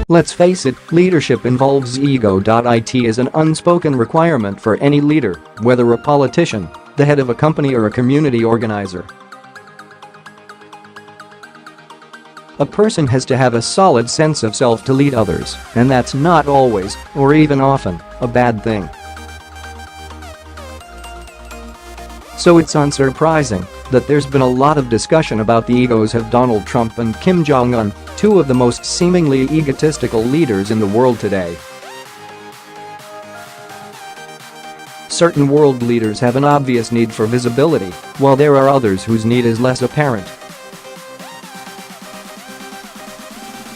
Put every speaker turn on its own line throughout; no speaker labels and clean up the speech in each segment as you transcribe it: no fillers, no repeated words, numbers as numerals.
Let's face it, leadership involves ego. It is an unspoken requirement for any leader, whether a politician, the head of a company or a community organizer. A person has to have a solid sense of self to lead others, and that's not always, or even often, a bad thing. So it's unsurprising that there's been a lot of discussion about the egos of Donald Trump and Kim Jong-un, two of the most seemingly egotistical leaders in the world today. Certain world leaders have an obvious need for visibility, while there are others whose need is less apparent.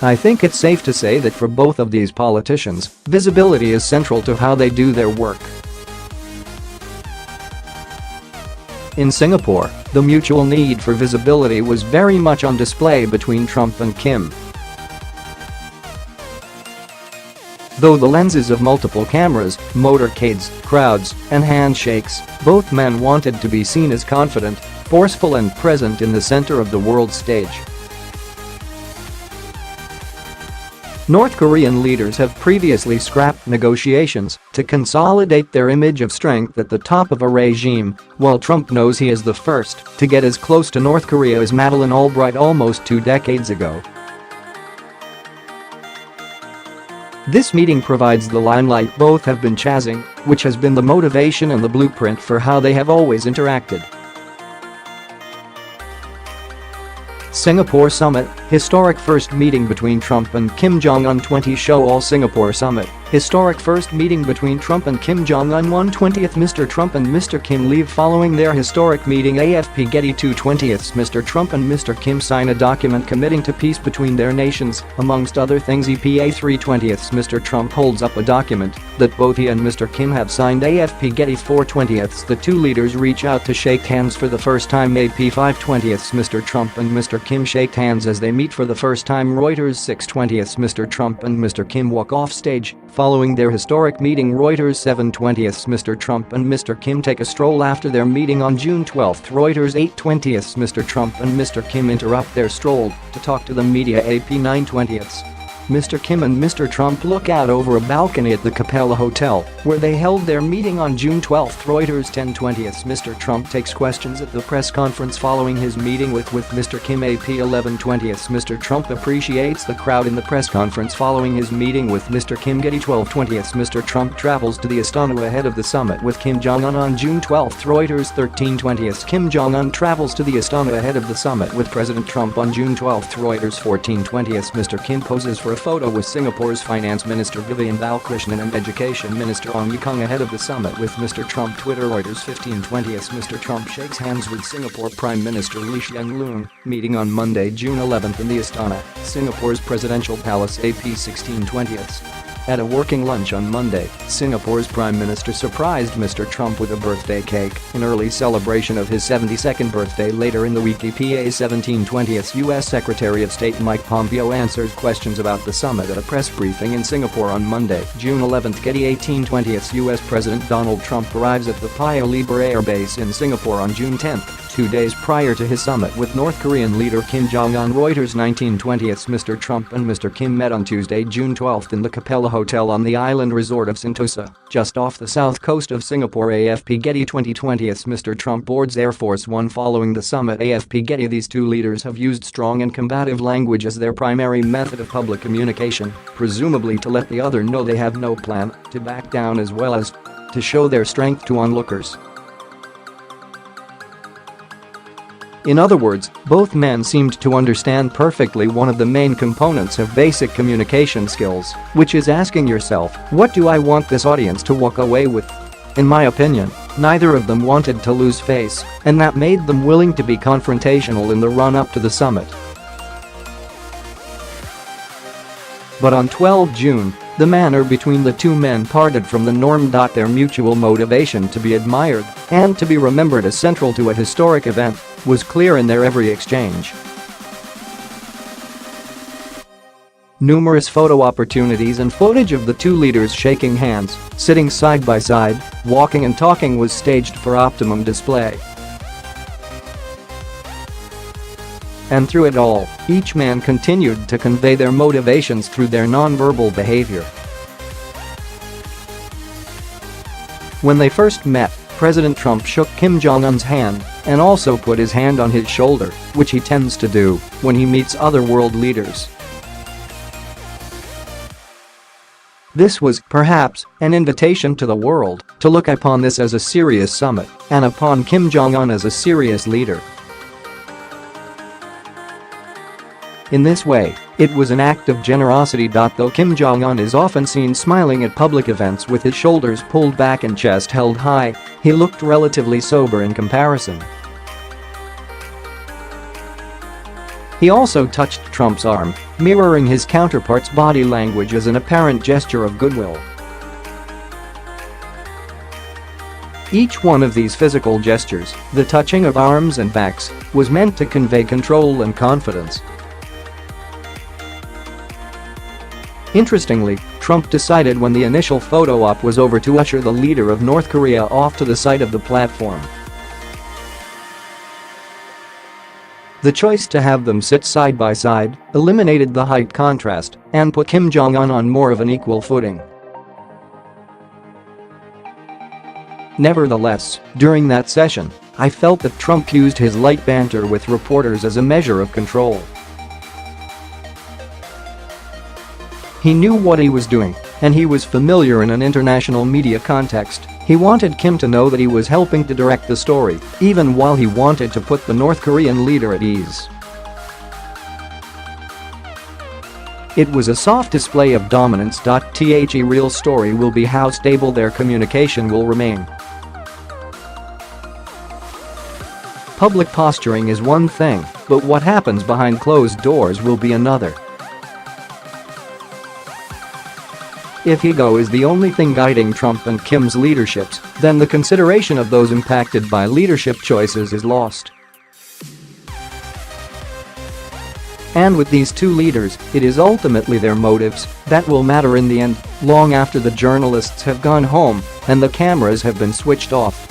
I think it's safe to say that for both of these politicians, visibility is central to how they do their work. In Singapore, the mutual need for visibility was very much on display between Trump and Kim. Though the lenses of multiple cameras, motorcades, crowds, and handshakes, both men wanted to be seen as confident, forceful and present in the center of the world stage. North Korean leaders have previously scrapped negotiations to consolidate their image of strength at the top of a regime, while Trump knows he is the first to get as close to North Korea as Madeleine Albright almost 2 decades ago. This meeting provides the limelight both have been chasing, which has been the motivation and the blueprint for how they have always interacted. Singapore Summit, historic first meeting between Trump and Kim Jong-un. 20 Show All Singapore Summit, historic first meeting between Trump and Kim Jong-un. 1/20th Mr. Trump and Mr. Kim leave following their historic meeting. AFP Getty 2/20th Mr. Trump and Mr. Kim sign a document committing to peace between their nations, amongst other things. EPA 3/20th Mr. Trump holds up a document that both he and Mr. Kim have signed. AFP Getty 4/20th The two leaders reach out to shake hands for the first time. AP 5/20th Mr. Trump and Mr. Kim shake hands as they meet for the first time. Reuters 6/20th Mr. Trump and Mr. Kim walk off stage following their historic meeting. Reuters 7/20th Mr. Trump and Mr. Kim take a stroll after their meeting on June 12th. Reuters 8/20th Mr. Trump and Mr. Kim interrupt their stroll to talk to the media. AP 9/20th Mr. Kim and Mr. Trump look out over a balcony at the Capella Hotel, where they held their meeting on June 12th. Reuters 10/20th Mr. Trump takes questions at the press conference following his meeting with Mr. Kim. AP 11/20th Mr. Trump appreciates the crowd in the press conference following his meeting with Mr. Kim. Getty 12/20th Mr. Trump travels to the Astana ahead of the summit with Kim Jong-un on June 12th. Reuters 13/20th Kim Jong-un travels to the Astana ahead of the summit with President Trump on June 12th. Reuters 14/20th Mr. Kim poses for a photo with Singapore's Finance Minister Vivian Balakrishnan and Education Minister Ong Ye Kung ahead of the summit with Mr. Trump. Twitter Reuters 15/20th Mr. Trump shakes hands with Singapore Prime Minister Lee Hsien Loong, meeting on Monday, June 11th in the Astana, Singapore's presidential palace. AP 16/20th At a working lunch on Monday, Singapore's Prime Minister surprised Mr. Trump with a birthday cake, an early celebration of his 72nd birthday. Later in the week. EPA 17/20th U.S. Secretary of State Mike Pompeo answered questions about the summit at a press briefing in Singapore on Monday, June 11th. Getty 18/20th U.S. President Donald Trump arrives at the Paya Lebar Air Base in Singapore on June 10th, 2 days prior to his summit with North Korean leader Kim Jong-un. Reuters 19/20th Mr. Trump and Mr. Kim met on Tuesday, June 12th in the Capella Hotel on the island resort of Sentosa, just off the south coast of Singapore. AFP Getty 20/20th Mr. Trump boards Air Force One following the summit. AFP Getty These two leaders have used strong and combative language as their primary method of public communication, presumably to let the other know they have no plan to back down as well as to show their strength to onlookers. In other words, both men seemed to understand perfectly one of the main components of basic communication skills, which is asking yourself, what do I want this audience to walk away with? In my opinion, neither of them wanted to lose face, and that made them willing to be confrontational in the run-up to the summit. But on 12 June, the manner between the two men parted from the norm. Their mutual motivation to be admired and to be remembered as central to a historic event was clear in their every exchange. Numerous photo opportunities and footage of the two leaders shaking hands, sitting side by side, walking and talking was staged for optimum display. And through it all, each man continued to convey their motivations through their nonverbal behavior. When they first met, President Trump shook Kim Jong-un's hand and also put his hand on his shoulder, which he tends to do when he meets other world leaders. This was, perhaps, an invitation to the world to look upon this as a serious summit and upon Kim Jong-un as a serious leader. In this way, it was an act of generosity. Though Kim Jong-un is often seen smiling at public events with his shoulders pulled back and chest held high, he looked relatively sober in comparison. He also touched Trump's arm, mirroring his counterpart's body language as an apparent gesture of goodwill. Each one of these physical gestures, the touching of arms and backs, was meant to convey control and confidence. Interestingly, Trump decided when the initial photo op was over to usher the leader of North Korea off to the side of the platform. The choice to have them sit side by side eliminated the height contrast and put Kim Jong-un on more of an equal footing. Nevertheless, during that session, I felt that Trump used his light banter with reporters as a measure of control. He knew what he was doing, and he was familiar in an international media context. He wanted Kim to know that he was helping to direct the story, even while he wanted to put the North Korean leader at ease. It was a soft display of dominance. The real story will be how stable their communication will remain. Public posturing is one thing, but what happens behind closed doors will be another. If ego is the only thing guiding Trump and Kim's leaderships, then the consideration of those impacted by leadership choices is lost. And with these two leaders, it is ultimately their motives that will matter in the end, long after the journalists have gone home and the cameras have been switched off.